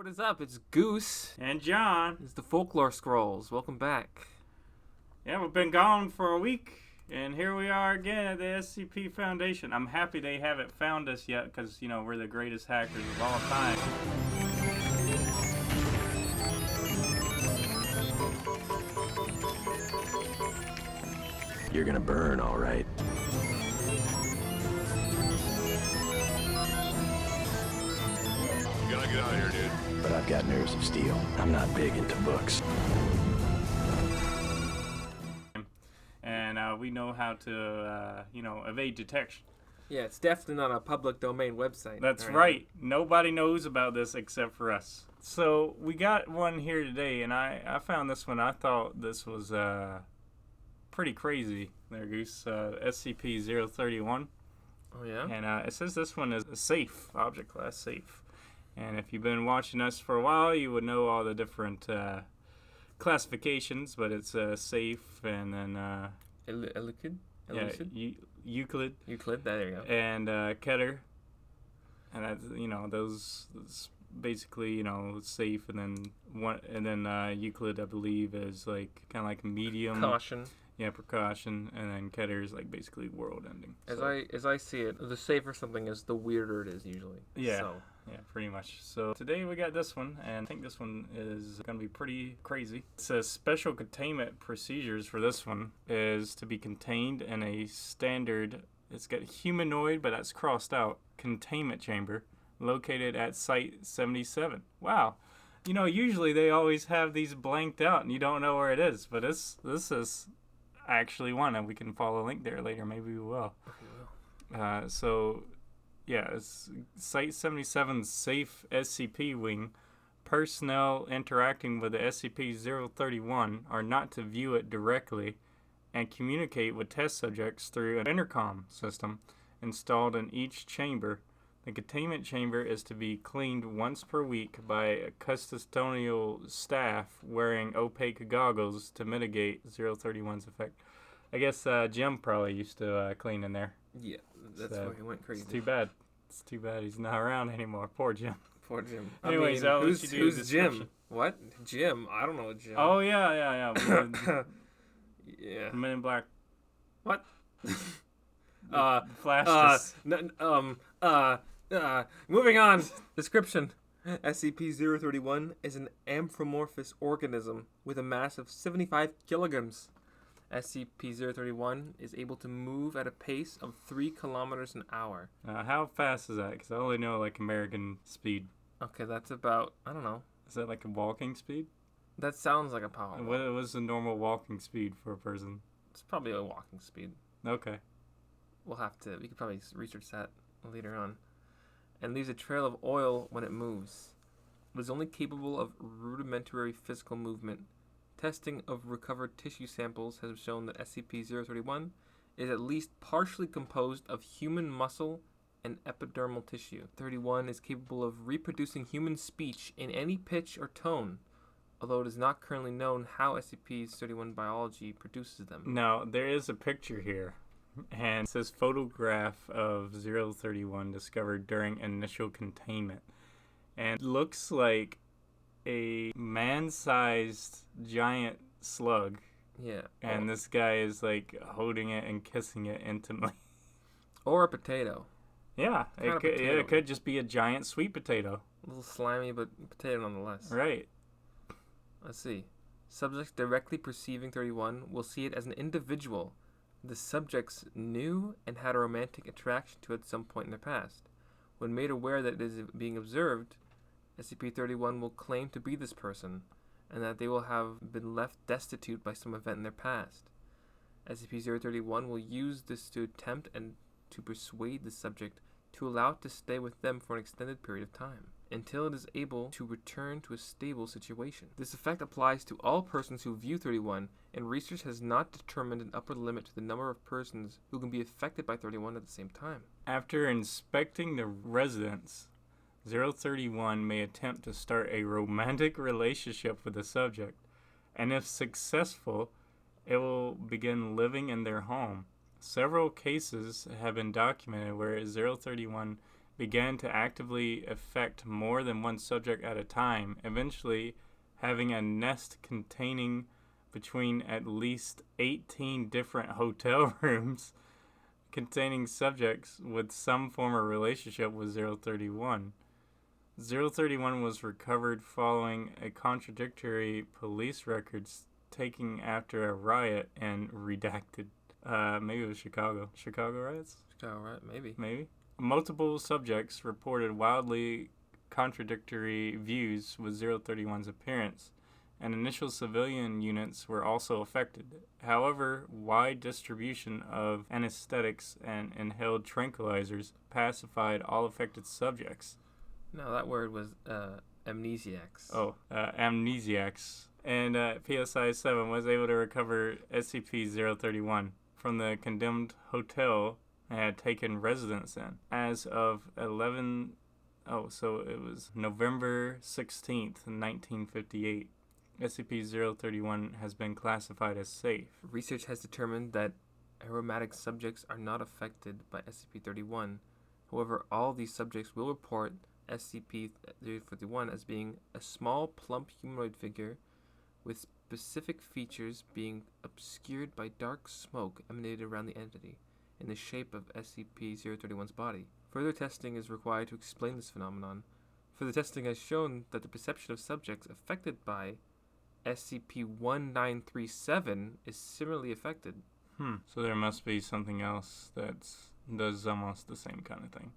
is up? It's Goose. And John. It's the Folklore Scrolls. Welcome back. Yeah, we've been gone for a week, and here we are again at the SCP Foundation. I'm happy they haven't found us yet, because, you know, we're the greatest hackers of all time. You're gonna burn, all right. You gotta get out of here, dude. But I've got nerves of steel. I'm not big into books. And we know how to, evade detection. Yeah, it's definitely not a public domain website. That's right. Nobody knows about this except for us. So we got one here today, and I found this one. I thought this was pretty crazy there, Goose. SCP-031. Oh, yeah? And it says this one is a safe, object class safe. And if you've been watching us for a while, you would know all the different classifications, but it's safe and then... Euclid? Yeah, Euclid. Euclid, there you go. And Keter. And that's, those basically, safe, and then Euclid, I believe, is like kind of like medium. Caution. Yeah, precaution, and then Keter is like basically world ending. As I see it, the safer something is, the weirder it is usually. Yeah. So. Yeah, pretty much. So today we got this one, and I think this one is going to be pretty crazy. It says special containment procedures for this one is to be contained in a standard, it's got humanoid, but that's crossed out, containment chamber located at Site 77. Wow. Usually they always have these blanked out, and you don't know where it is, but this is actually one, and we can follow a link there later. Maybe we will. Yeah, it's Site 77's safe SCP wing. Personnel interacting with the SCP-031 are not to view it directly and communicate with test subjects through an intercom system installed in each chamber. The containment chamber is to be cleaned once per week by a custodial staff wearing opaque goggles to mitigate 031's effect. I guess Jim probably used to clean in there. Yeah, that's why he went crazy. It's too bad. It's too bad he's not around anymore. Poor Jim. Poor Jim. Anyways, who's Jim? What? Jim? I don't know Jim. Oh, yeah. Yeah. Men in Black. What? Flash. Moving on. Description. SCP-031 is an amorphous organism with a mass of 75 kilograms. SCP-031 is able to move at a pace of 3 kilometers an hour. How fast is that? Because I only know like American speed. Okay, that's about, I don't know. Is that like a walking speed? That sounds like a power. What was the normal walking speed for a person? It's probably a walking speed. Okay. We could probably research that later on. And leaves a trail of oil when it moves. It is only capable of rudimentary physical movement. Testing of recovered tissue samples has shown that SCP-031 is at least partially composed of human muscle and epidermal tissue. 31 is capable of reproducing human speech in any pitch or tone, although it is not currently known how SCP-031 biology produces them. Now, there is a picture here, and it says photograph of 031 discovered during initial containment. And it looks like a man-sized giant slug. Yeah. And this guy is like holding it and kissing it intimately. Or a potato. Yeah, it could just be a giant sweet potato. A little slimy, but potato nonetheless. Right. Let's see. Subjects directly perceiving 31 will see it as an individual the subjects knew and had a romantic attraction to at some point in their past. When made aware that it is being observed, SCP-31 will claim to be this person, and that they will have been left destitute by some event in their past. SCP-031 will use this to attempt and to persuade the subject to allow it to stay with them for an extended period of time, until it is able to return to a stable situation. This effect applies to all persons who view 31, and research has not determined an upper limit to the number of persons who can be affected by 31 at the same time. After inspecting the residence, 031 may attempt to start a romantic relationship with the subject, and if successful, it will begin living in their home. Several cases have been documented where 031 began to actively affect more than one subject at a time, eventually having a nest containing between at least 18 different hotel rooms containing subjects with some form of relationship with 031. 031 was recovered following a contradictory police records taken after a riot and redacted. Maybe it was Chicago. Chicago riots? Chicago riot, maybe. Maybe. Multiple subjects reported wildly contradictory views with 031's appearance, and initial civilian units were also affected. However, wide distribution of anesthetics and inhaled tranquilizers pacified all affected subjects. No, that word was amnesiacs. Amnesiacs. And PSI 7 was able to recover SCP-031 from the condemned hotel it had taken residence in. As of so it was November 16th, 1958. SCP-031 has been classified as safe. Research has determined that aromatic subjects are not affected by SCP-31. However, all these subjects will report SCP-031 as being a small, plump humanoid figure with specific features being obscured by dark smoke emanated around the entity in the shape of SCP-031's body. Further testing is required to explain this phenomenon. Further testing has shown that the perception of subjects affected by SCP-1937 is similarly affected. So there must be something else that does almost the same kind of thing.